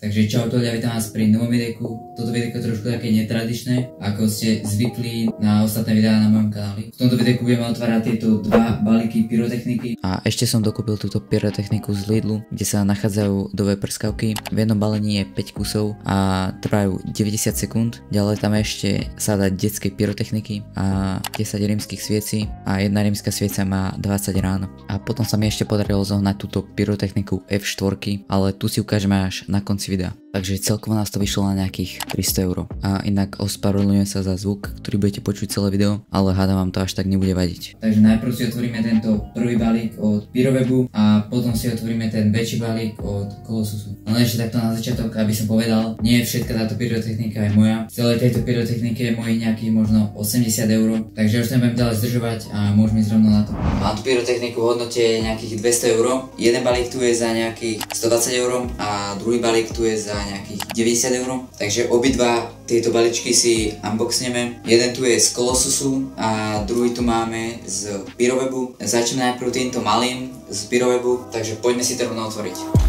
Takže čau, ľudia, vítam vás pri novom videjku. Toto videjko je trošku také netradičné, ako ste zvykli na ostatné videá na mojom kanáli. V tomto videjku budeme otvárať tieto dva balíky pyrotechniky. A ešte som dokúpil túto pyrotechniku z Lidlu, kde sa nachádzajú dové prskavky. V jednom balení je 5 kusov a trvajú 90 sekúnd. Ďalej tam ešte sa dá detskej pyrotechniky a 10 rímskych svieci a jedna rímska svieca má 20 rán. A potom sa mi ešte podarilo zohnať túto pyrotechniku F4, ale tu si ukážeme až na konci videa. Takže celkovo nás to vyšlo na nejakých 300 €. A inak ospravedlňujem sa za zvuk, ktorý budete počuť celé video, ale hádam vám to až tak nebude vadiť. Takže najprv si otvoríme tento prvý balík od Pyrowebu a potom si otvoríme ten väčší balík od Colossusu. Ale ešte takto na začiatok, aby som povedal, nie všetka táto pyrotechnika je moja. V celej tejto pyrotechnike je mojich nejakých možno 80 €, takže už nebudem ďalej zdržovať a môžeme ísť rovno na to. Mám tu pyrotechniku v hodnote nejakých 200 €. Jeden balík tu je za nejakých 120 € a druhý balík tu je za nejakých 90 €. Takže obidva tieto balíčky si unboxneme. Jeden tu je z Colossusu a druhý tu máme z Pyrowebu. Začneme najprv týmto malým z Pyrowebu, takže poďme si to rovno otvoriť.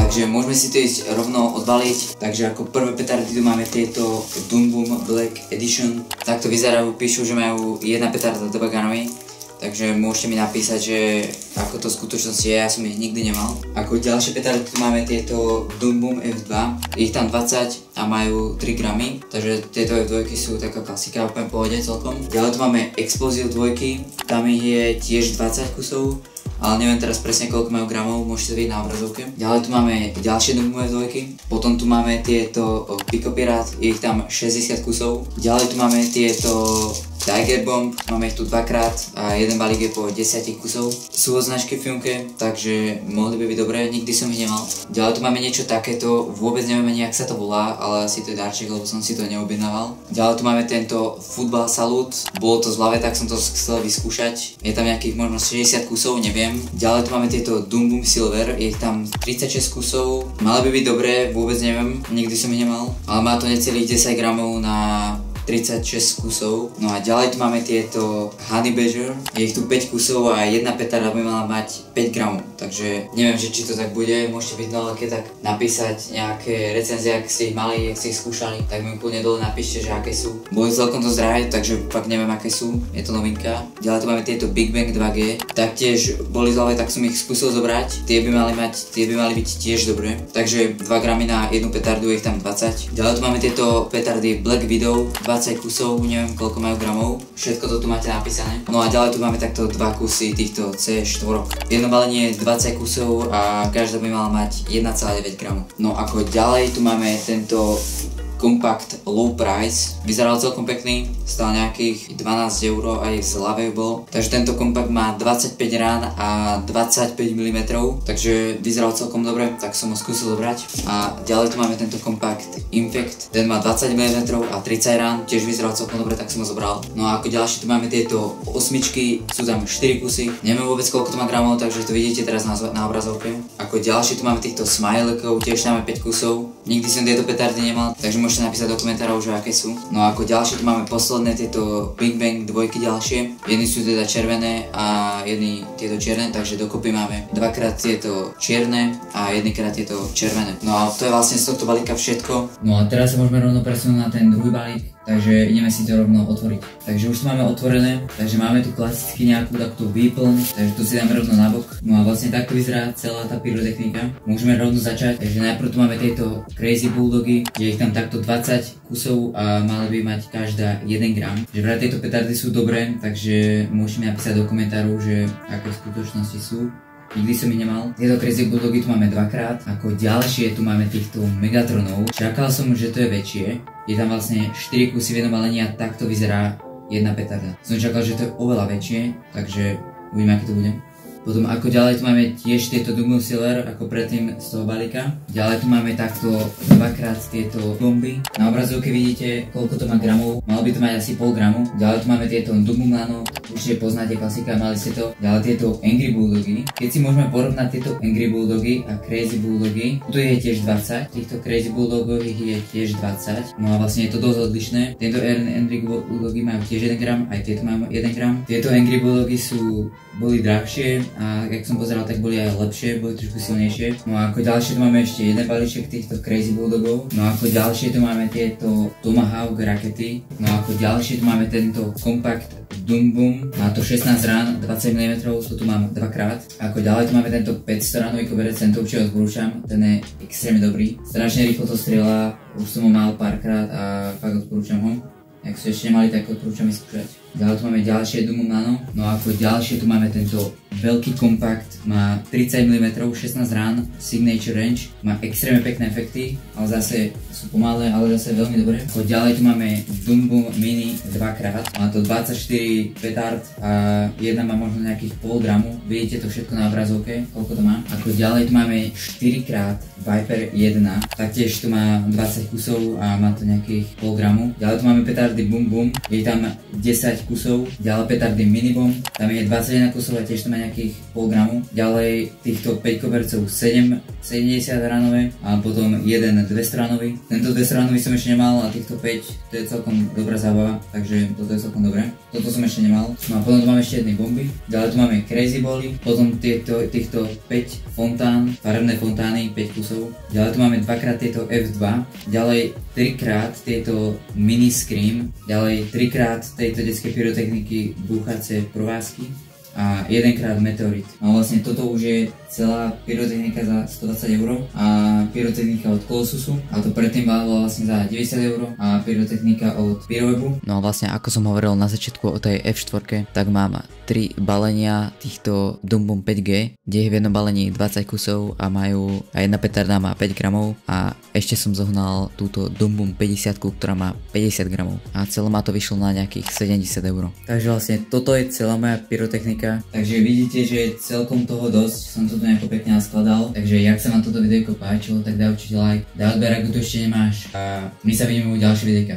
Takže môžeme si to ísť rovno odbaliť. Takže ako prvé petardy tu máme tieto Doom Boom Black Edition. Takto vyzerajú, píšu, že majú jedna petarda do Baganovej. Takže môžete mi napísať, že ako to v skutočnosti je, ja som ich nikdy nemal. Ako ďalšie petardy tu máme tieto Doom Boom F2. Ich tam 20 a majú 3 gramy. Takže tieto F2 sú taká klasika, úplne pohode celkom. Ďalej tu máme Explosive 2. Tam ich je tiež 20 kusov. Ale neviem teraz presne koľko majú gramov, môžete vidieť na obrazovke. Ďalej tu máme ďalšie Doomové dvojky. Potom tu máme tieto Pico Pirate, je ich tam 60 kusov. Ďalej tu máme tieto Tiger Bomb, máme ich tu dvakrát a jeden balík je po 10 kusov. Sú od značky Funke, takže mohli by byť dobré, nikdy som ich nemal. Ďalej tu máme niečo takéto, vôbec neviem ani jak sa to volá, ale asi to je darček, lebo som si to neobjednával. Ďalej tu máme tento Football Salute, bolo to zľavé, tak som to chcel vyskúšať. Je tam nejakých možno 60 kusov, neviem. Ďalej tu máme tieto Doom Boom Silver, je ich tam 36 kusov. Mali by byť dobré, vôbec neviem, nikdy som ich nemal. Ale má to necelých 10 gramov na 36 kusov. No a ďalej tu máme tieto Honey Badger, je ich tu 5 kusov a jedna petarda by mala mať 5 gramov. Takže neviem, že či to tak bude, môžete byť dole, keď tak napísať nejaké recenzie, ak ste ich mali, ak ste ich skúšali, tak mi úplne dole napíšte, že aké sú. Boli celkom to zdravé, takže fakt neviem aké sú, je to novinka. Ďalej tu máme tieto Big Bang 2G, taktiež boli zľavé, tak som ich skúsil zobrať, tie by mali byť tiež dobré. Takže 2 gramy na jednu petardu, je ich tam 20. Ďalej tu máme tieto petardy Black Widow, 20 kusov, neviem koľko majú gramov, všetko to tu máte napísané. No a ďalej tu máme takto 2 kusy týchto C4. Jedno balenie je 20 kusov a každá by mala mať 1,9 gramov. No ako ďalej tu máme tento Compact Low Price, vyzeral celkom pekný, stal nejakých 12 € aj v zľave bol. Takže tento kompakt má 25 rán a 25 mm, takže vyzeral celkom dobre, tak som ho skúsil zobrať. A ďalej tu máme tento kompakt Infect, ten má 20 mm a 30 rán, tiež vyzeral celkom dobre, tak som ho zobral. No a ako ďalšie tu máme tieto osmičky, sú tam 4 kusy, neviem vôbec koľko to má gramov, takže to vidíte teraz na obrazovke. Ako ďalšie tu máme týchto Smilekov, tiež máme 5 kusov, nikdy som tieto petardy nemal, takže môžete napísať do komentárov, že aké sú. No a ako ďalšie tu máme posledné tieto Big Bang dvojky ďalšie. Jedni sú teda červené a jedni tieto čierne, takže dokopy máme dvakrát tieto čierne a jednýkrát tieto červené. No a to je vlastne z tohto balíka všetko. No a teraz sa môžeme rovno presunúť na ten druhý balík. Takže ideme si to rovno otvoriť. Takže už to máme otvorené, takže máme tu klasicky nejakú takú výplň, takže tu si dáme rovno nabok. No a vlastne takto vyzerá celá tá pyrotechnika. Môžeme rovno začať, takže najprv tu máme tieto Crazy Bulldogy, je ich tam takto 20 kusov a mali by mať každá 1 gram. Že vraj tieto petardy sú dobré, takže môžete mi napísať do komentárov, že aké v skutočnosti sú. Nikdy som ich nemal. Tieto Crazy Bulldogy tu máme dvakrát. Ako ďalšie tu máme týchto Megatronov. Čakal som, že to je väčšie. Je tam vlastne 4 kusy v jednom balení a takto vyzerá jedna petarda. Som čakal, že to je oveľa väčšie, takže uvidíme, aké to bude. Potom ako ďalej tu máme tiež tieto Dumbo Silver, ako predtým z toho balíka. Ďalej tu máme takto dvakrát tieto bomby. Na obrazovke vidíte, koľko to má gramov. Malo by to mať asi pol gramu. Ďalej tu máme tieto Dumbo Nano, určite poznáte, klasika, mali ste to. Ďalej tieto Angry Bulldogy. Keď si môžeme porovnať tieto Angry Bulldogy a Crazy Bulldogy, tu je tiež 20, týchto Crazy Bulldogoch je tiež 20. No a vlastne je to dosť odlišné. Tento Angry Bulldogy majú tiež 1 gram, aj tieto majú 1 gram. Tieto Angry Bulldogy boli drahšie a jak som pozeral, tak boli aj lepšie, boli trošku silnejšie. No a ako ďalšie tu máme ešte jeden balíček týchto Crazy Bulldogov. No a ako ďalšie tu máme tieto Tomahawk rakety. No a ako ďalšie tu máme tento Compact Dum Bum. Má to 16 rán, 20 mm, to tu mám dvakrát. A ako ďalej tu máme tento 500 ránový koberec, tento určite odporúčam, ten je extrémne dobrý. Strašne rýchlo to strieľa, už som ho mal párkrát a fakt odporúčam ho. Ak ste ešte nemali, tak odporúčam vyskúšať. Ďalej tu máme ďalšie Dumbo Nano. No a ako ďalšie tu máme tento veľký kompakt, má 30 mm, 16 rán, Signature Range, má extrémne pekné efekty, ale zase sú pomalé, ale zase veľmi dobré. Ako ďalej tu máme Dumbo Mini 2x, má to 24 petard a jedna má možno nejakých pol gramu, vidíte to všetko na obrazovke, koľko to má. Ako ďalej tu máme 4x Viper 1, taktiež tu má 20 kusov a má to nejakých pol gramu. Ďalej tu máme petardy Bum Bum, je tam 10 kusov, ďalej petardy Minibom, tam je 21 kusov a tiež to má nejakých pol gramu. Ďalej týchto 5 kobercov 70 ranové a potom jeden 200 ranový. Tento 200 ranový som ešte nemal a týchto 5 to je celkom dobrá zábava, takže toto je celkom dobré. Toto som ešte nemal. No a potom tu máme ešte jedny bomby. Ďalej tu máme Crazy Bally, potom týchto 5 fontán, farebné fontány, 5 kusov. Ďalej tu máme dvakrát tieto F2, ďalej 3x tieto Mini Scream, ďalej 3x tejto detské pyrotechniky búchacie provázky a 1x Meteorit. A vlastne toto už je celá pyrotechnika za 120 € a pyrotechnika od Colossusu, a to predtým bola vlastne za 90 € a pyrotechnika od Pyrowebu. No a vlastne ako som hovoril na začiatku o tej F4, tak mám 3 balenia týchto Dum Bum 5G, kde je v jednom balení 20 kusov a majú, a jedna petarda má 5 gramov a ešte som zohnal túto Dum Bum 50, ktorá má 50 gramov a celé ma to vyšlo na nejakých 70 €. Takže vlastne toto je celá moja pyrotechnika, takže vidíte, že je celkom toho dosť, som to tu nejako pekne naskladal, takže jak sa vám toto videjko páčilo, tak daj určite like, daj odber, ak to ešte nemáš a my sa vidíme u ďalších videjka.